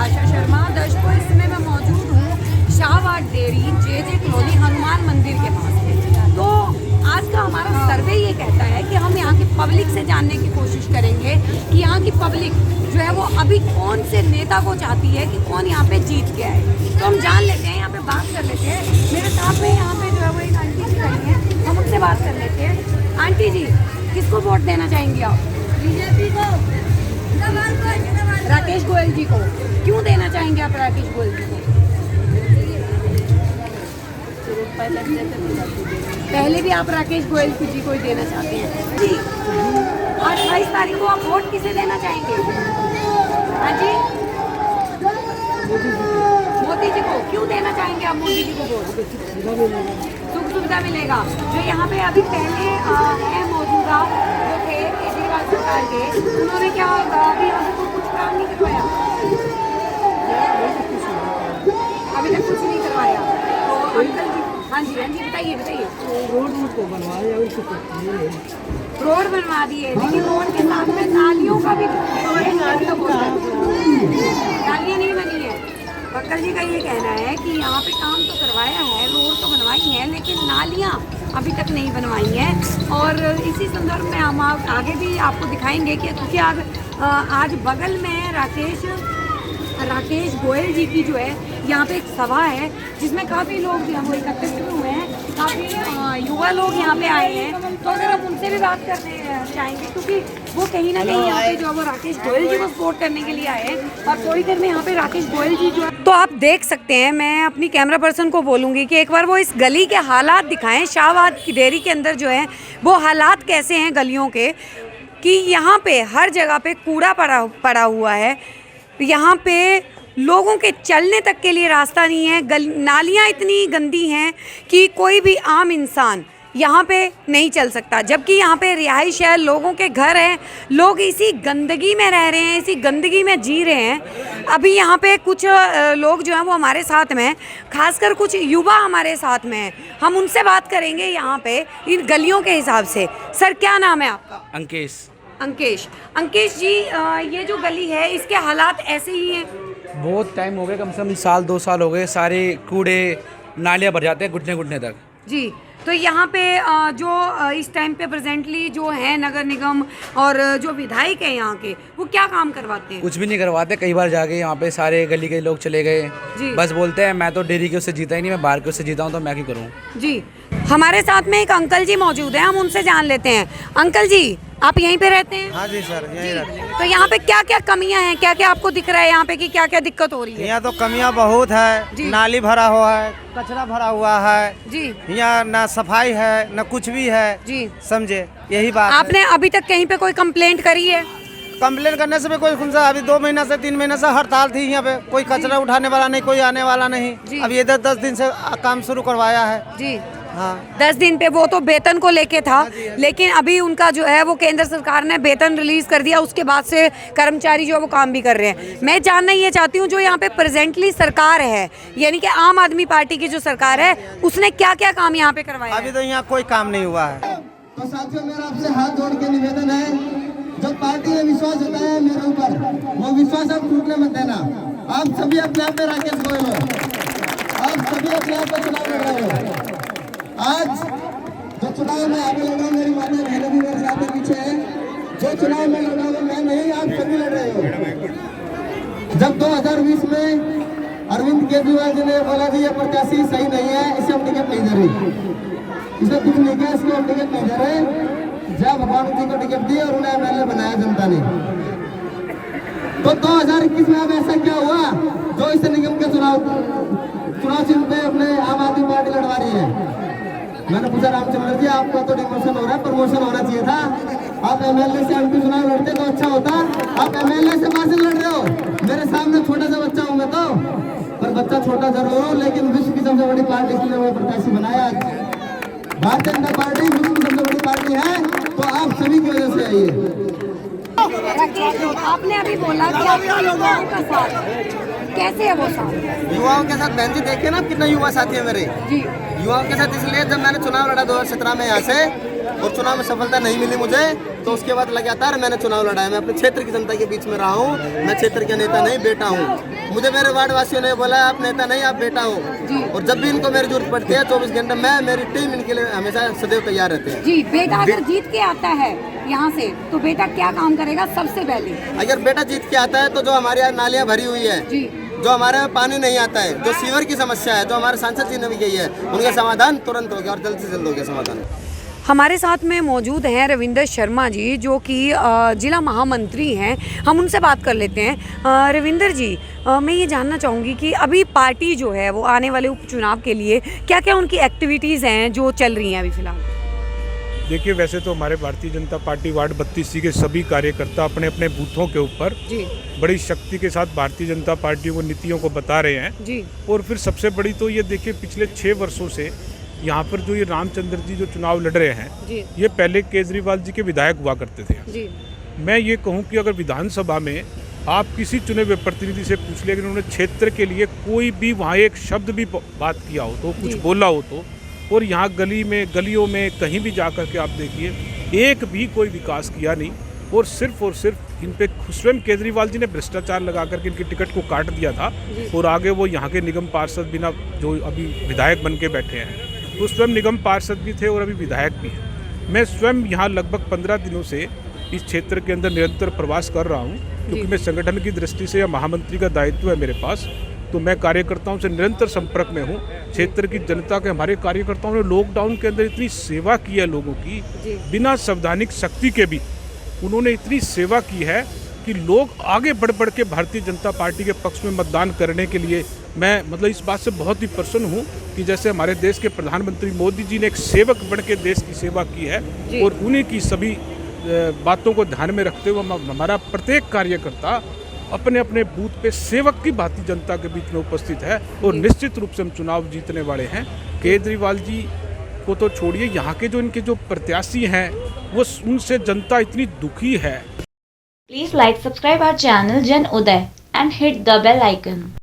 आशा शर्मा। दर्शकों, इस समय मैं मौजूद हूँ शाहबाद डेयरी जे कॉलोनी हनुमान मंदिर के पास। तो आज का हमारा सर्वे ये कहता है कि हम यहाँ की पब्लिक से जानने की कोशिश करेंगे कि यहाँ की पब्लिक जो है वो अभी कौन से नेता को चाहती है कि कौन यहाँ पे जीत के आए। तो हम जान लेते हैं, यहाँ पे बात कर लेते हैं। मेरे साथ में यहाँ पे जो है वो एक आंटी जी खड़ी है, हम उनसे बात कर लेते हैं। आंटी जी, किसको वोट देना चाहेंगे आप? बीजेपी को, राकेश गोयल जी को। क्यों देना चाहेंगे आप राकेश गोयल जी को? पहले भी आप राकेश गोयल जी को ही देना चाहते हैं जी। 28 तारीख को आप वोट किसे देना चाहेंगे? हाँ जी, मोदी जी को। क्यों देना चाहेंगे आप मोदी जी को वोट? सुख सुविधा मिलेगा। जो यहाँ पे अभी पहले है मौजूदा जो थे केजरीवाल सरकार के, उन्होंने क्या अभी यहाँ पे कुछ काम नहीं करवाया? अभी तक कुछ नहीं करवाया। तो अंकल जी, हाँ जी बताइए रोड को बनवाया, रोड बनवा दिए, लेकिन रोड के साथ में नालियों का भी नालियाँ नहीं बनी है। बक्कर जी का ये कहना है कि यहाँ पे काम तो करवाया है, रोड तो बनवाई है, लेकिन नालियाँ अभी तक नहीं बनवाई हैं। और इसी संदर्भ में हम आगे भी आपको दिखाएंगे कि क्योंकि आज बगल में राकेश गोयल जी की जो है यहाँ पे एक सभा है, जिसमें काफ़ी लोग जो है वो एकत्रित हुए हैं, काफ़ी युवा लोग यहाँ पे आए हैं। तो अगर हम उनसे भी बात करने चाहेंगे, क्योंकि वो कहीं ना कहीं यहाँ पे जो है वो राकेश गोयल जी को सपोर्ट करने के लिए आए हैं। और थोड़ी देर में यहाँ पे राकेश गोयल जी जो है, तो आप देख सकते हैं, मैं अपनी कैमरा पर्सन को बोलूँगी कि एक बार वो इस गली के हालात दिखाएँ। शाहबाद की डेयरी के अंदर जो है वो हालात कैसे हैं गलियों के, कि यहाँ पे हर जगह पे कूड़ा पड़ा हुआ है। यहाँ पे लोगों के चलने तक के लिए रास्ता नहीं है। नालियाँ इतनी गंदी हैं कि कोई भी आम इंसान यहाँ पे नहीं चल सकता, जबकि यहाँ पे रिहाइश है, लोगों के घर हैं, लोग इसी गंदगी में रह रहे हैं, इसी गंदगी में जी रहे हैं। अभी यहाँ पे कुछ लोग जो हैं वो हमारे साथ में हैं, खासकर कुछ युवा हमारे साथ में हैं। हम उनसे बात करेंगे यहाँ पे इन गलियों के हिसाब से। सर, क्या नाम है आपका? अंकेश जी, ये जो गली है इसके हालात ऐसे ही हैं? बहुत टाइम हो गया, कम से कम साल 2 साल हो गए। सारे कूड़े नालियाँ भर जाते हैं घुटने तक जी। तो यहाँ पे जो इस टाइम पे प्रेजेंटली जो है नगर निगम और जो विधायक है यहाँ के, वो क्या काम करवाते हैं? कुछ भी नहीं करवाते। कई बार जाके यहाँ पे सारे गली के लोग चले गए, बस बोलते हैं मैं तो डेयरी के उससे जीता ही नहीं, मैं बाहर के उससे जीता हूँ, तो मैं क्या करूँ जी। हमारे साथ में एक अंकल जी मौजूद हैं, हम उनसे जान लेते हैं। अंकल जी, आप यहीं पे रहते हैं? हाँ जी सर, यहीं रहते हैं। तो यहाँ पे क्या क्या कमियां हैं, क्या क्या आपको दिख रहा है यहाँ पे कि क्या क्या दिक्कत हो रही है? यहाँ तो कमियाँ बहुत है। नाली भरा हुआ है, कचरा भरा हुआ है जी। यहाँ ना सफाई है ना कुछ भी है जी, समझे, यही बात आपने है। अभी तक कहीं पे कोई कंप्लेंट करी है? कंप्लेन करने से भी कोई खुनसा, अभी 2 महीना से 3 महीने से हड़ताल थी यहाँ पे, कोई कचरा उठाने वाला नहीं, कोई आने वाला नहीं। अब ये 10 दिन से काम शुरू करवाया है जी। हाँ, 10 दिन पे वो तो वेतन को लेके था, लेकिन अभी उनका जो है वो केंद्र सरकार ने वेतन रिलीज कर दिया, उसके बाद से कर्मचारी जो है वो काम भी कर रहे हैं। मैं जानना ये चाहती हूँ, जो यहाँ पे प्रेजेंटली सरकार है, यानी कि आम आदमी पार्टी की जो सरकार है, उसने क्या क्या काम यहाँ पे करवाया? अभी तो यहाँ कोई काम नहीं हुआ है। तो साथियों, मेरा आपसे हाथ जोड़ के निवेदन है, जब पार्टी ने विश्वास जताया है मेरे ऊपर, वो विश्वास आप टूटने मत देना। आप सभी अपने आप में राकेश गोयल हो, आप सभी अपने आप में चुनाव लड़ रहे हो। आज जो चुनाव में आगे लड़ रहा हूँ, मेरी माता बहनें भी मेरे साथ पीछे है, जो चुनाव में लड़ रहा हूँ मैं नहीं, आप सभी लड़ रहे हो। जब 2020 में अरविंद केजरीवाल जी ने बोला कि ये प्रत्याशी सही नहीं है, इसे हम टिकट नहीं दे रहे, इसे कुछ नहीं किया, इसको हम टिकट नहीं दे रहे, जब भगवान जी को टिकट दी और उन्हें MLA बनाया जनता ने। तो 2021 में अब ऐसा क्या हुआ, जो इस निगम के चुनाव चिन्ह पे अपने आम आदमी पार्टी लड़वा रही है? मैंने पूछा, रामचंद्र जी आपका तो डिमोशन हो रहा है, प्रमोशन होना चाहिए था। आप MLA से MP चुनाव लड़ते तो अच्छा होता। आप MLA से वहां से लड़ रहे हो, मेरे सामने छोटा सा बच्चा हूँ मैं तो, पर बच्चा छोटा जरूर हो, लेकिन विश्व की सबसे बड़ी पार्टी इसलिए मैं प्रत्याशी बनाया। भारतीय जनता पार्टी विश्व की सबसे बड़ी पार्टी है, तो आप सभी की वजह से आइए। आपने अभी बोला कि आप युवाओं का साथ, कैसे है वो साथ? युवाओं के साथ बहन जी देखिए ना कितना युवा साथी है मेरे जी। युवाओं के साथ इसलिए, जब मैंने चुनाव लड़ा 2017 में यहाँ से और चुनाव में सफलता नहीं मिली मुझे, तो उसके बाद लगातार मैंने चुनाव लड़ा है। मैं अपने क्षेत्र की जनता के बीच में रहा हूँ। मैं क्षेत्र के नेता नहीं, बेटा हूँ। मुझे मेरे वार्ड वासियों ने बोला आप नेता नहीं, आप बेटा हो। और जब भी इनको मेरी जरूरत पड़ती है 24 घंटे मैं, मेरी टीम इनके लिए हमेशा सदैव तैयार रहते हैं। जी, बेटा अगर जीत के आता है यहाँ से तो बेटा क्या काम करेगा सबसे पहले? अगर बेटा जीत के आता है तो जो हमारे यहाँ नालियाँ भरी हुई है, जो हमारे यहाँ पानी नहीं आता है, जो सीवर की समस्या है, जो हमारे सांसद जी ने भी कही है, उनका समाधान तुरंत हो गया और जल्द से जल्द हो गया समाधान। हमारे साथ में मौजूद हैं रविंदर शर्मा जी, जो कि जिला महामंत्री हैं। हम उनसे बात कर लेते हैं। रविंदर जी, मैं ये जानना चाहूँगी कि अभी पार्टी जो है वो आने वाले उपचुनाव के लिए क्या क्या उनकी एक्टिविटीज़ हैं जो चल रही हैं अभी फ़िलहाल? देखिए, वैसे तो हमारे भारतीय जनता पार्टी वार्ड 32 के सभी कार्यकर्ता अपने अपने बूथों के ऊपर बड़ी शक्ति के साथ भारतीय जनता पार्टी को नीतियों को बता रहे हैं जी। और फिर सबसे बड़ी तो ये देखिए, पिछले 6 वर्षों से यहाँ पर जो ये रामचंद्र जी जो चुनाव लड़ रहे हैं जी। ये पहले केजरीवाल जी के विधायक हुआ करते थे जी। मैं ये कहूँ कि अगर विधानसभा में आप किसी चुने हुए प्रतिनिधि से पूछ ले, अगर उन्होंने क्षेत्र के लिए कोई भी वहाँ एक शब्द भी बात किया हो तो, कुछ बोला हो तो, और यहाँ गलियों में कहीं भी जाकर के आप देखिए एक भी कोई विकास किया नहीं। और सिर्फ इन पे स्वयं केजरीवाल जी ने भ्रष्टाचार लगा करके इनकी टिकट को काट दिया था और आगे वो यहाँ के निगम पार्षद बिना जो अभी विधायक बन के बैठे हैं, तो स्वयं निगम पार्षद भी थे और अभी विधायक भी हैं। मैं स्वयं यहाँ लगभग 15 दिनों से इस क्षेत्र के अंदर निरंतर प्रवास कर रहा हूँ, क्योंकि मैं संगठन की दृष्टि से या महामंत्री का दायित्व है मेरे पास, तो मैं कार्यकर्ताओं से निरंतर संपर्क में हूँ। क्षेत्र की जनता के हमारे कार्यकर्ताओं ने लॉकडाउन के अंदर इतनी सेवा की है लोगों की, बिना संवैधानिक शक्ति के भी उन्होंने इतनी सेवा की है कि लोग आगे बढ़ के भारतीय जनता पार्टी के पक्ष में मतदान करने के लिए, मैं मतलब इस बात से बहुत ही प्रसन्न हूँ कि जैसे हमारे देश के प्रधानमंत्री मोदी जी ने एक सेवक बन के देश की सेवा की है और उन्हीं की सभी बातों को ध्यान में रखते हुए हमारा प्रत्येक कार्यकर्ता अपने अपने बूथ पे सेवक की भांति जनता के बीच में उपस्थित है और निश्चित रूप से हम चुनाव जीतने वाले हैं। केजरीवाल जी को तो छोड़िए, यहाँ के जो इनके जो प्रत्याशी हैं वो उनसे जनता इतनी दुखी है। Please like, subscribe our channel Jan Uday and hit the bell icon.